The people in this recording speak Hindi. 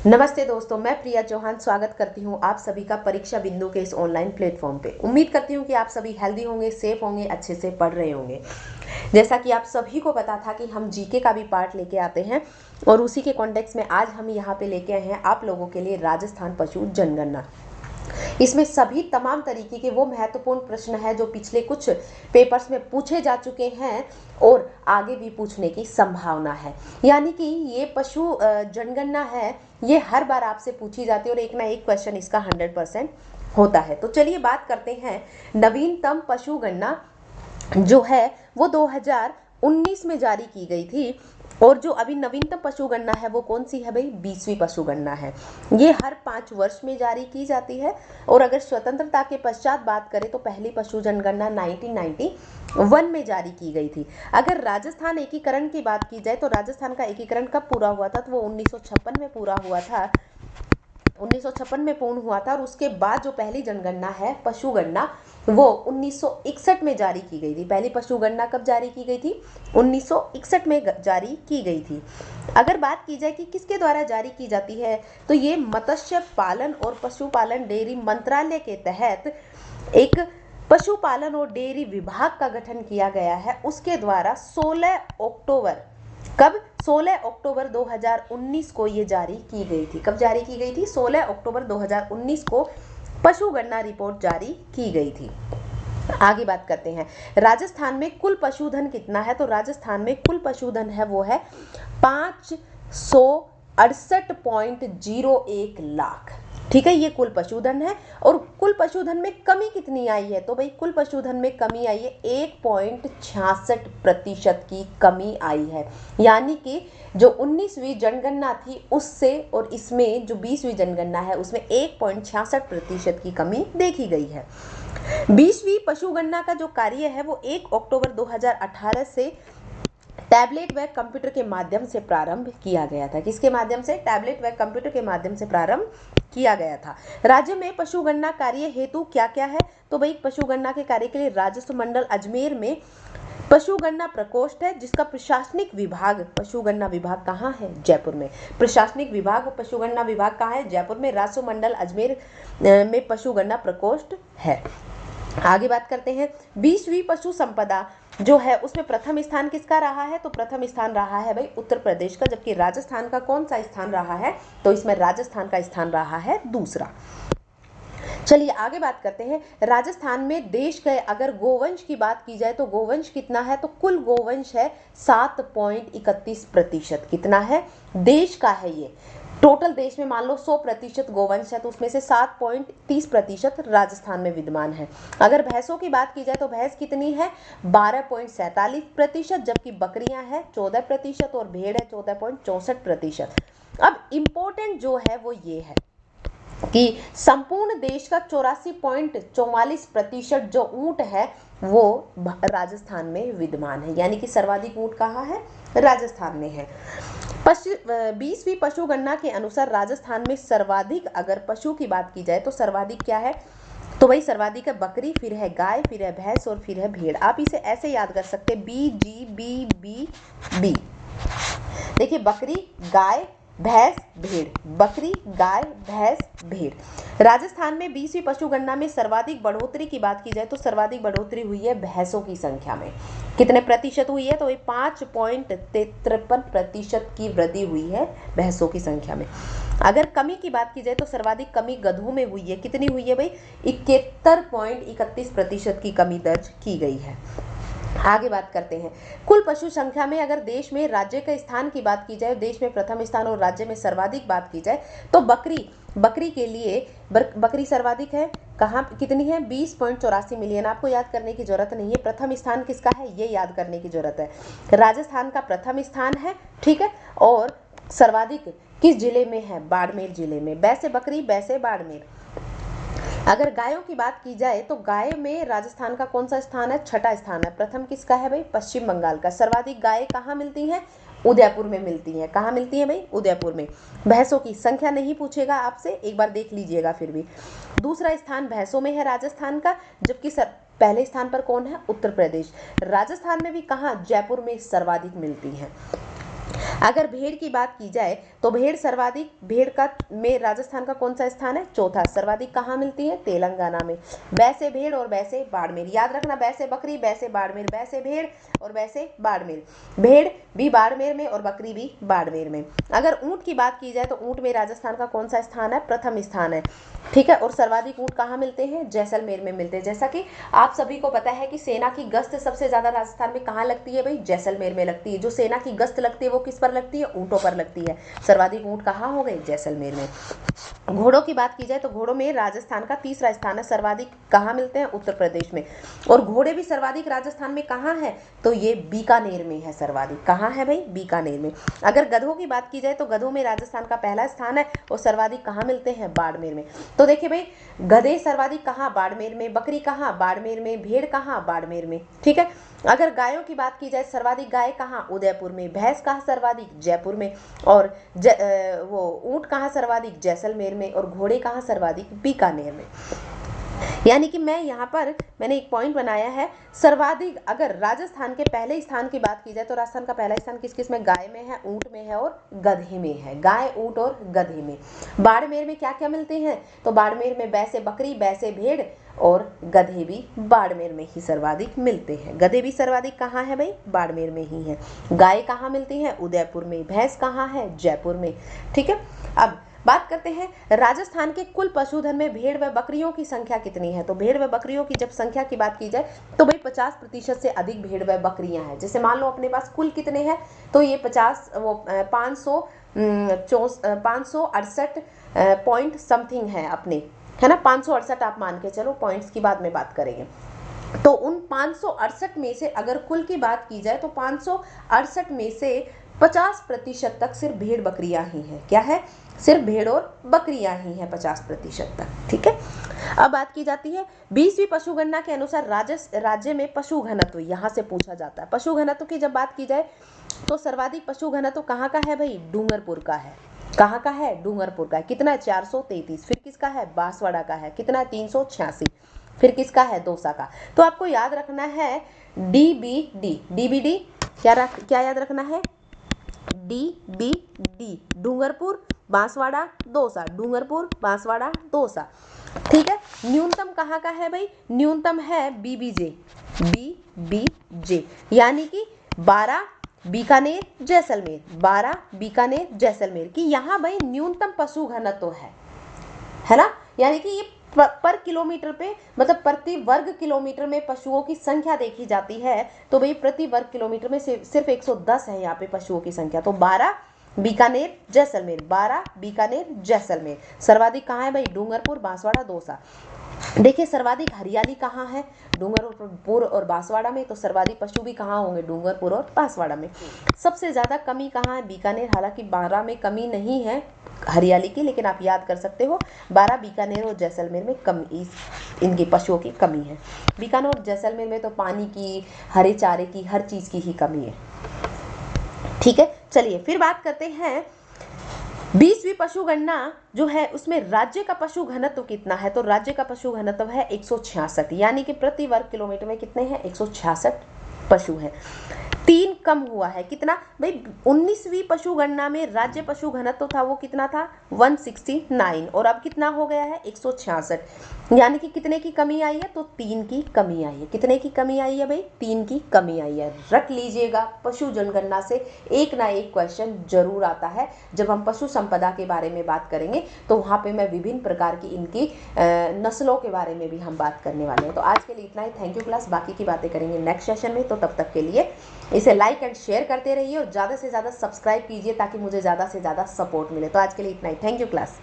नमस्ते दोस्तों, मैं प्रिया चौहान स्वागत करती हूं आप सभी का परीक्षा बिंदु के इस ऑनलाइन प्लेटफॉर्म पे। उम्मीद करती हूं कि आप सभी हेल्दी होंगे, सेफ होंगे, अच्छे से पढ़ रहे होंगे। जैसा कि आप सभी को पता था कि हम जीके का भी पार्ट लेके आते हैं और उसी के कॉन्टेक्स्ट में आज हम यहाँ पे लेके आए हैं आप लोगों के लिए राजस्थान पशु जनगणना। इसमें सभी तमाम तरीके के वो महत्वपूर्ण प्रश्न है जो पिछले कुछ पेपर्स में पूछे जा चुके हैं और आगे भी पूछने की संभावना है। यानी कि ये पशु जनगणना है, ये हर बार आपसे पूछी जाती है और एक ना एक क्वेश्चन इसका 100% होता है। तो चलिए बात करते हैं। नवीनतम पशु गणना जो है वो 2019 में जारी की गई थी और जो अभी नवीनतम पशु गणना है वो कौन सी है भाई? 20वीं पशु गणना है। ये हर 5 वर्ष में जारी की जाती है और अगर स्वतंत्रता के पश्चात बात करें तो पहली पशु जनगणना 1991 में जारी की गई थी। अगर राजस्थान एकीकरण की बात की जाए तो राजस्थान का एकीकरण कब पूरा हुआ था? तो वो 1956 में पूरा हुआ था। 1956 में पूर्ण हुआ था और उसके बाद जो पहली जनगणना है पशु गणना वो 1961 में जारी की गई थी। पहली पशु गणना कब जारी की गई थी? 1961 में जारी की गई थी। अगर बात की जाए कि किसके द्वारा जारी की जाती है तो ये मत्स्य पालन और पशुपालन डेयरी मंत्रालय के तहत एक पशुपालन और डेयरी विभाग का गठन किया गया है। उसके द्वारा 16 अक्टूबर कब? 16 अक्टूबर 2019 को ये जारी की गई थी। कब जारी की गई थी? 16 अक्टूबर 2019 को पशु गणना रिपोर्ट जारी की गई थी। आगे बात करते हैं। राजस्थान में कुल पशुधन कितना है? तो राजस्थान में कुल पशुधन है वो है 568.01 लाख। ठीक है, ये कुल पशुधन है। और कुल पशुधन में कमी कितनी आई है? तो भाई कुल पशुधन में कमी आई है 1.66% की कमी आई है। यानी कि जो 19वीं जनगणना थी उससे और इसमें जो 20वीं जनगणना है उसमें 1.66% की कमी देखी गई है। 20वीं पशु गणना का जो कार्य है वो 1 अक्टूबर 2018 से टैबलेट व कंप्यूटर के माध्यम से प्रारंभ किया गया था। किसके माध्यम से? टैबलेट व कंप्यूटर के माध्यम से प्रारंभ किया गया था। राज्य में पशु गणना कार्य हेतु क्या क्या है? तो भाई पशु गणना के कार्य के लिए राजस्व मंडल अजमेर में पशु गणना प्रकोष्ठ है जिसका प्रशासनिक विभाग, पशु गणना विभाग कहाँ है? जयपुर में। प्रशासनिक विभाग पशु गणना विभाग कहाँ है? जयपुर में। राजस्व मंडल अजमेर में पशु गणना प्रकोष्ठ है। आगे बात करते हैं। 20वीं पशु संपदा जो है उसमें प्रथम स्थान किसका रहा है? तो प्रथम स्थान रहा है भाई उत्तर प्रदेश का। जबकि राजस्थान का कौन सा स्थान रहा है? तो इसमें राजस्थान का स्थान रहा है दूसरा। चलिए आगे बात करते हैं। राजस्थान में देश के अगर गोवंश की बात की जाए तो गोवंश कितना है? तो कुल गोवंश है 7.31%। कितना है? देश का है ये। टोटल देश में मान लो 100% गोवंश है तो उसमें से 7.30% राजस्थान में विद्यमान है। अगर भैंसों की बात की जाए तो भैंस कितनी है? 12.47%, जबकि बकरियां हैं 14% और भेड़ है 14.64%। अब इम्पोर्टेंट जो है वो ये है कि संपूर्ण देश का 84.44% जो ऊंट है वो राजस्थान में विद्यमान है। यानी कि सर्वाधिक ऊंट कहाँ है? राजस्थान में है। 20वीं पशु गणना के अनुसार राजस्थान में सर्वाधिक अगर पशु की बात की जाए तो सर्वाधिक क्या है? तो भाई सर्वाधिक है बकरी, फिर है गाय, फिर है भैंस और फिर है भेड़। आप इसे ऐसे याद कर सकते हैं BGBBB। देखिए बकरी, गाय, भैंस, भेड़, बकरी, गाय, भैंस, भेड़। राजस्थान में 20वीं पशु गणना में सर्वाधिक बढ़ोतरी की बात की जाए तो सर्वाधिक बढ़ोतरी हुई है भैंसों की संख्या में। कितने प्रतिशत हुई है? तो ये 5.53% की वृद्धि हुई है भैंसों की संख्या में। अगर कमी की बात की जाए तो सर्वाधिक कमी गधों में हुई है। कितनी हुई है भाई? 71.31% की कमी दर्ज की गई है। आगे बात करते हैं। कुल पशु संख्या में अगर देश में राज्य के स्थान की बात की जाए, देश में प्रथम स्थान और राज्य में सर्वाधिक बात की जाए तो बकरी के लिए बकरी सर्वाधिक है। कहाँ कितनी है? 20.84 मिलियन। आपको याद करने की जरूरत नहीं है। प्रथम स्थान किसका है ये याद करने की जरूरत है। राजस्थान का प्रथम स्थान है, ठीक है। और सर्वाधिक किस जिले में है? बाड़मेर जिले में। बैसे बकरी, बैसे बाड़मेर। अगर गायों की बात की जाए तो गाय में राजस्थान का कौन सा स्थान है? छठा स्थान है। प्रथम किसका है भाई? पश्चिम बंगाल का। सर्वाधिक गाय कहाँ मिलती हैं? उदयपुर में मिलती हैं। कहाँ मिलती हैं भाई? उदयपुर में। भैंसों की संख्या नहीं पूछेगा आपसे, एक बार देख लीजिएगा फिर भी। दूसरा स्थान भैंसों में है राजस्थान का, जबकि पहले स्थान पर कौन है? उत्तर प्रदेश। राजस्थान में भी कहाँ? जयपुर में सर्वाधिक मिलती हैं। अगर भेड़ की बात की जाए तो भेड़ सर्वाधिक, भेड़ का में राजस्थान का कौन सा स्थान है? चौथा। सर्वाधिक कहाँ मिलती है? तेलंगाना में। बैसे भेड़ और बैसे बाड़मेर, याद रखना, बैसे बकरी बैसे बाड़मेर, बैसे भेड़ और बैसे बाड़मेर। भेड़ भी बाड़मेर में और बकरी भी बाड़मेर में। अगर ऊंट की बात की जाए तो ऊंट में राजस्थान का कौन सा स्थान है? प्रथम स्थान है, ठीक है। और सर्वाधिक ऊंट कहाँ मिलते हैं? जैसलमेर में मिलते हैं। जैसा कि आप सभी को पता है कि सेना की गश्त सबसे ज्यादा राजस्थान में कहाँ लगती है भाई? जैसलमेर में लगती है। जो सेना की गश्त लगती है वो किस पर लगती है? ऊंटों पर लगती है। सर्वाधिक ऊंट कहाँ हो गए? जैसलमेर में। घोड़ों की बात की जाए तो घोड़ों में राजस्थान का तीसरा स्थान है। सर्वाधिक कहाँ मिलते हैं? उत्तर प्रदेश में। और घोड़े भी सर्वाधिक राजस्थान में कहाँ है? तो ये बीकानेर में है सर्वाधिक। कहाँ है भाई? बीकानेर में। अगर गधों की बात की जाए तो गधों में राजस्थान का पहला स्थान है और सर्वाधिक कहाँ मिलते हैं? बाड़मेर में। तो देखिए भाई, गधे सर्वाधिक कहाँ? बाड़मेर में। बकरी कहाँ? बाड़मेर में। भेड़ कहाँ? बाड़मेर में, ठीक है। अगर गायों की बात की जाए, सर्वाधिक गाय कहाँ? उदयपुर में। भैंस कहाँ सर्वाधिक? जयपुर में। और वो ऊंट कहाँ सर्वाधिक? जैसलमेर में। और घोड़े कहाँ सर्वाधिक? बीकानेर में। यानी कि मैंने एक पॉइंट बनाया है, सर्वाधिक अगर राजस्थान के पहले स्थान की बात की जाए तो राजस्थान का पहला स्थान किस किस में? गाय में है, ऊंट में है और गधे में है। गाय, ऊंट और गधे में। बाड़मेर में क्या क्या मिलते हैं? तो बाड़मेर में बैसे बकरी, बैसे भेड़ और गधे भी बाड़मेर में ही सर्वाधिक मिलते हैं। गधे भी सर्वाधिक कहाँ है भाई? बाड़मेर में ही है। गाय कहाँ मिलती है? उदयपुर में। भैंस कहाँ है? जयपुर में, ठीक है। अब बात करते हैं राजस्थान के कुल पशुधन में भेड़ व बकरियों की संख्या कितनी है? तो भेड़ व बकरियों की जब संख्या की बात की जाए तो भाई 50% से अधिक भेड़ व बकरियां हैं। जैसे मान लो अपने पास कुल कितने हैं, तो ये 568 पॉइंट समथिंग है अपने, है ना। 568 आप मान के चलो, पॉइंट्स की बाद में बात करेंगे। तो उन 568 में से अगर कुल की बात की जाए तो 568 में से 50% तक सिर्फ भेड़ बकरियां ही हैं। क्या है? सिर्फ भेड़ और बकरियां ही हैं 50% तक, ठीक है। अब बात की जाती है 20वीं पशु गणना के अनुसार राज्य में पशु घनत्व, यहाँ से पूछा जाता है। पशु घनत्व की जब बात की जाए तो सर्वाधिक पशु घनत्व कहाँ का है भाई? डूंगरपुर का है। कहाँ का है? डूंगरपुर का है। कितना है? 433। फिर किसका है? बांसवाड़ा का है। कितना है? 386। फिर किसका है? दौसा का। तो आपको याद रखना है डीबीडी, क्या याद रखना है? डीबीडी, डूंगरपुर, बांसवाड़ा, दौसा। डूंगरपुर, बांसवाड़ा, दौसा, ठीक है। न्यूनतम कहाँ का है भाई? न्यूनतम है बीबीजे, यानी कि 12 बीकानेर जैसलमेर, 12 बीकानेर जैसलमेर की यहाँ भाई न्यूनतम पशु घनत्व है ना। यानी कि ये पर किलोमीटर पे, मतलब प्रति वर्ग किलोमीटर में पशुओं की संख्या देखी जाती है तो भाई प्रति वर्ग किलोमीटर में सिर्फ 110 है यहाँ पे पशुओं की संख्या। तो 12 बीकानेर जैसलमेर, 12 बीकानेर जैसलमेर। सर्वाधिक कहाँ है भाई? डूंगरपुर, बांसवाड़ा, दौसा। देखिए सर्वाधिक हरियाली कहाँ है? डूंगरपुर और बांसवाड़ा में। तो सर्वाधिक पशु भी कहाँ होंगे? डूंगरपुर और बांसवाड़ा में। सबसे ज्यादा कमी कहाँ है? बीकानेर। हालांकि 12 में कमी नहीं है हरियाली की, लेकिन आप याद कर सकते हो 12 बीकानेर और जैसलमेर में कमी, इनकी पशुओं की कमी है। बीकानेर और जैसलमेर में तो पानी की, हरे चारे की, हर चीज की ही कमी है, ठीक है। चलिए फिर बात करते हैं 20वीं पशु गणना जो है उसमें राज्य का पशु घनत्व कितना है? तो राज्य का पशु घनत्व है 166, यानी कि प्रति वर्ग किलोमीटर में कितने हैं? 166 पशु हैं। 3 कम हुआ है। कितना भाई? 19वीं पशु गणना में राज्य पशु घनत्व था वो कितना था? 169, और अब कितना हो गया है? 166, यानी कि कितने की कमी आई है? तो 3 की कमी आई है। कितने की कमी आई है भाई? 3 की कमी आई है। रख लीजिएगा, पशु जनगणना से एक ना एक क्वेश्चन जरूर आता है। जब हम पशु संपदा के बारे में बात करेंगे तो वहाँ पे मैं विभिन्न प्रकार की इनकी नस्लों के बारे में भी हम बात करने वाले हैं। तो आज के लिए इतना ही। Thank you class. बाकी की बातें करेंगे नेक्स्ट सेशन में। तो तब तक के लिए इसे लाइक एंड शेयर करते रहिए और ज़्यादा से ज़्यादा सब्सक्राइब कीजिए ताकि मुझे ज़्यादा से ज़्यादा सपोर्ट मिले। तो आज के लिए इतना ही। Thank you class.